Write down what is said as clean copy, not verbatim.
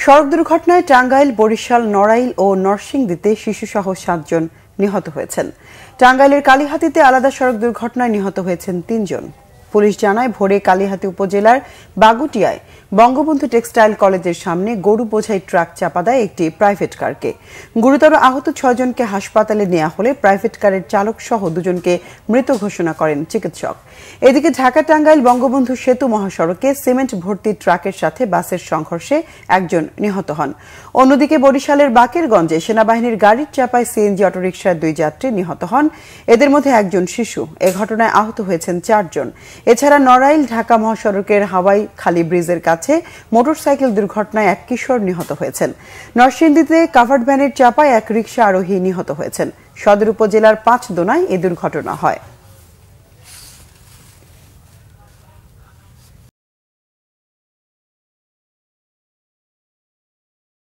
সড়ক দুর্ঘটনায় টাঙ্গাইল, বরিশাল, নড়াইল ও নরসিংদীতে শিশুসহ 7 জন নিহত হয়েছেন। টাঙ্গাইলের কালিহাতীতে আলাদা সড়ক দুর্ঘটনায় নিহত হয়েছেন 3 জন। পুলিশ জানায়, ভোরে কালিহাতী উপজেলার বাগুটিয়ায় বঙ্গবন্ধু টেক্সটাইল কলেজের সামনে গরু বোঝাই ট্রাক চাপা দেয় একটি প্রাইভেট কারকে। গুরুতর আহত 6 জনকে হাসপাতালে নেওয়া হলে প্রাইভেট কারের চালক সহ 2 জনকে মৃত ঘোষণা করেন চিকিৎসক। এদিকে ঢাকা টাঙ্গাইল বঙ্গবন্ধু সেতু মহাসড়কে সিমেন্ট ভর্তি ট্রাকের সাথে বাসের সংঘর্ষে 1 জন নিহত হন। অন্যদিকে বরিশালের বাকেরগঞ্জে সেনাবাহিনীর গাড়ির চাপায় সিএনজি অটোরিকশার 2 যাত্রী নিহত হন। এদের মধ্যে 1 জন শিশু। এ ঘটনায় আহত হয়েছেন 4 জন। এছাড়া নড়াইল ঢাকা মহাসড়কের হাওয়াই খালি ব্রিজের কাছে মোটরসাইকেল দুর্ঘটনায় 1 কিশোর নিহত হয়েছেন। নরসিংদীতে কাভার্ড ভ্যানের চাপায় 1 রিকশা আরোহী নিহত হয়েছেন। সদর উপজেলার 5 দোনায় এ দুর্ঘটনা হয়।